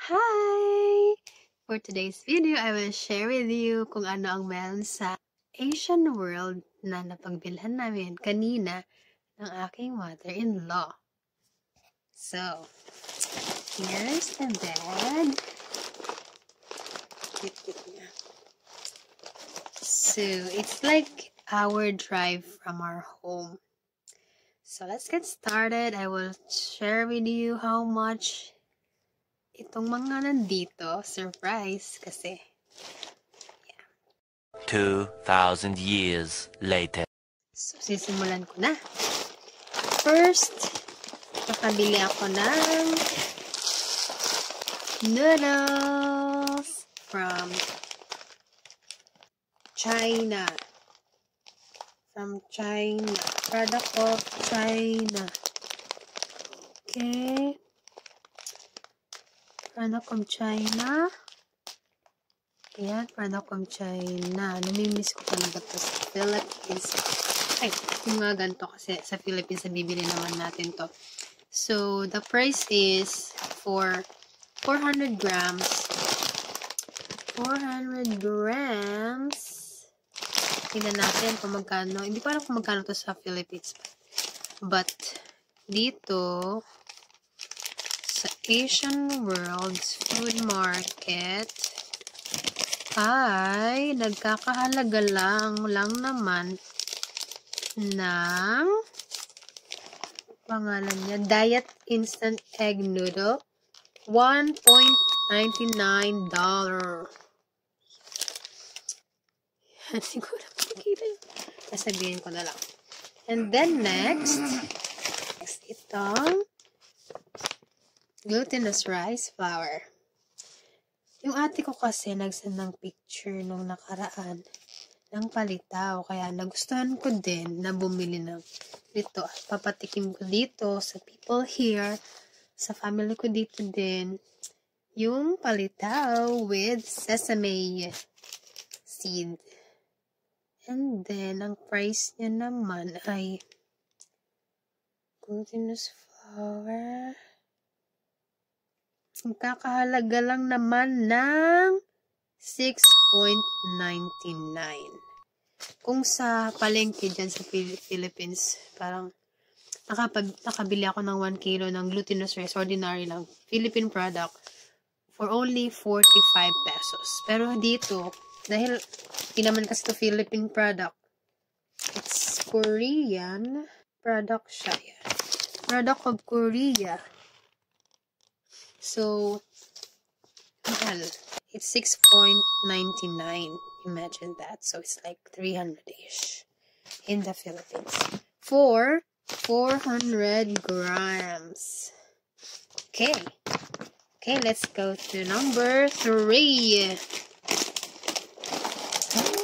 Hi! For today's video, I will share with you kung ano ang meron sa Asian World na napagbilhan namin kanina ng aking mother-in-law. So, here's the bag. So, it's like our drive from our home. So, let's get started. I will share with you how much itong mga nandito. Surprise kasi. 2,000 years later. So, sisimulan ko na. First, nakabili ako ng noodles from China. Product of China. Okay. Product of China. Ayan, product of China. Namimiss ko talaga to sa Philippines. Ay, yung mga ganito kasi sa Philippines, bibili naman natin to. So, the price is for 400 grams. 400 grams. Tingnan natin kung magkano. Hindi ko alam kung magkano to sa Philippines. But, dito, sa Asian World's Food Market, ay nagkakahalaga lang naman ng pangalan niya, Diet Instant Egg Noodle, $1.99. Hindi ko na makikita yun. Sasabihin ko na lang. And then next itong glutinous rice flour. Yung ate ko kasi nagsend ng picture nung nakaraan ng palitaw. Kaya nagustuhan ko din na bumili ng dito. Papatikim ko dito sa people here, sa family ko dito din, yung palitaw with sesame seed. And then, ang price niya naman ay glutinous flour. Ang kakahalaga lang naman ng 6.99. Kung sa palengke dyan sa Philippines, parang nakabili ako ng 1 kilo ng glutinous rice, ordinary lang, Philippine product, for only 45 pesos. Pero dito, dahil hindi naman kasi to Philippine product, it's Korean product siya. Product of Korea. So, mahal. It's 6.99. Imagine that. So, it's like 300-ish in the Philippines. For 400 grams. Okay. Okay, let's go to number 3.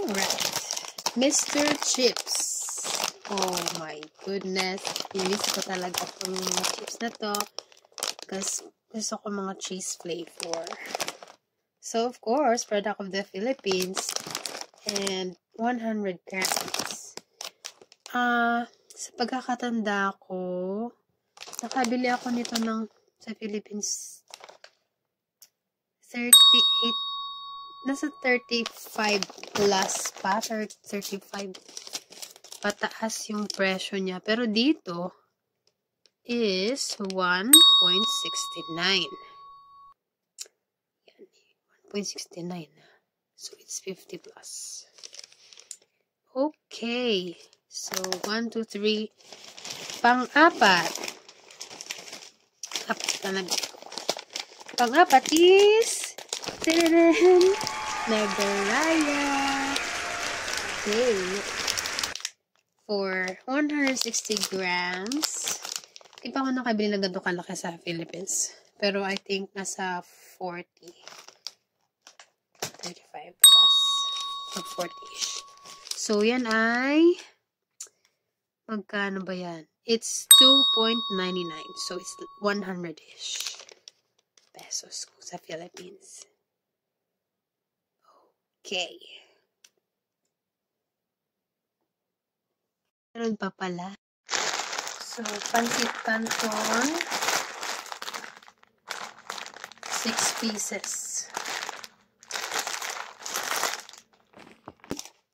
Alright. Mr. Chips. Oh my goodness. Miss ko talaga itong mga chips na to. Because gusto ko mga cheese flavor. So, of course, product of the Philippines. And 100 grams. Sa pagkakatanda ko, nakabili ako nito ng sa Philippines 38, nasa 35 plus pa, 35 pataas yung presyo niya. Pero dito is 1.69. 1.69. So, it's 50 plus. Okay. So, 1, 2, 3. Pang-apat. Pang-apat is Nagaraya. Okay. For 160 grams. Hindi pa ako nakabili ng ganito kalaki sa Philippines. Pero I think nasa 40. 35 plus. 40-ish. So, yan ay magkano ba yan? It's 2.99. So, it's 100-ish pesos sa Philippines. Okay. Meron pa pala. So, pancit canton. 6 pieces.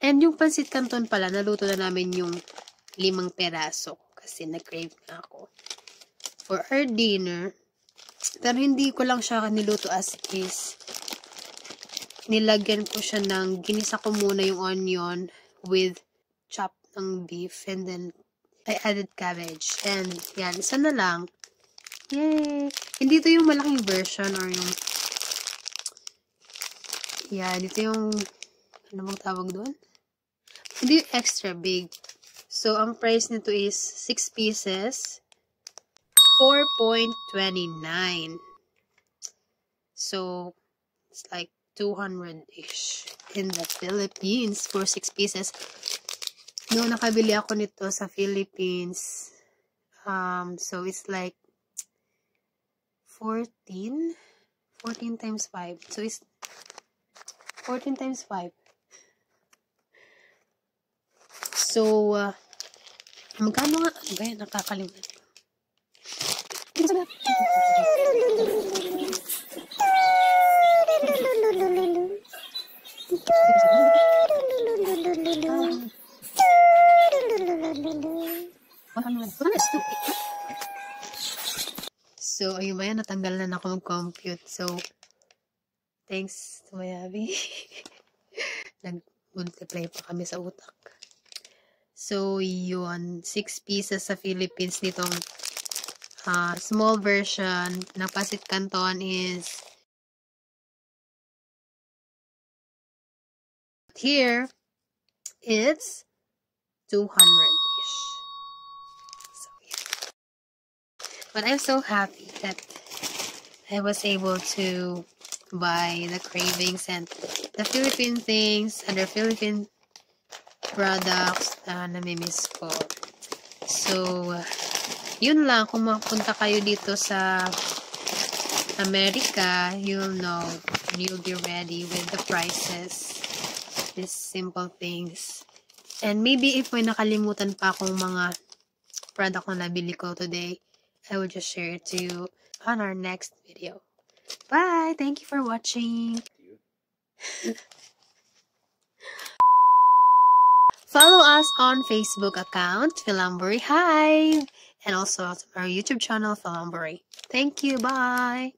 And yung pansit canton pala, naluto na namin yung 5 peraso. Kasi nag-crave na ako. For our dinner, pero hindi ko lang siya niluto as is. Nilagyan ko siya ng, ginisa ko muna yung onion with chopped ng beef. And then, I added cabbage. And, yan, isa na lang. Yay! Hindi ito yung malaking version or yung, yan, ito yung, ano bang tawag doon? Hindi yung extra big. So, ang price nito is 6 pieces, 4.29. So, it's like 200-ish in the Philippines for 6 pieces. Noong nakabili ako nito sa Philippines, so it's like 14 times 5. So, it's 14 times 5. So, magkano nga? Ano ba yan? Nakakalimutan. So, ayun ba yan? Natanggal na ako mag-compute. So, thanks to my hubby. Nag-multiply pa kami sa utak. So, yun. 6 pieces sa Philippines nitong small version ng pasit canton is here, it's 200-ish. So, yeah. But I'm so happy that I was able to buy the cravings and the Philippine things and the Philippine products na namimiss ko. So, yun lang. Kung mapunta kayo dito sa America, you'll know and you'll be ready with the prices. These simple things. And maybe if may nakalimutan pa akong mga product na nabili ko today, I will just share it to you on our next video. Bye! Thank you for watching! Follow us on Facebook account, Philambury Hive, and also our YouTube channel, Philambury. Thank you. Bye.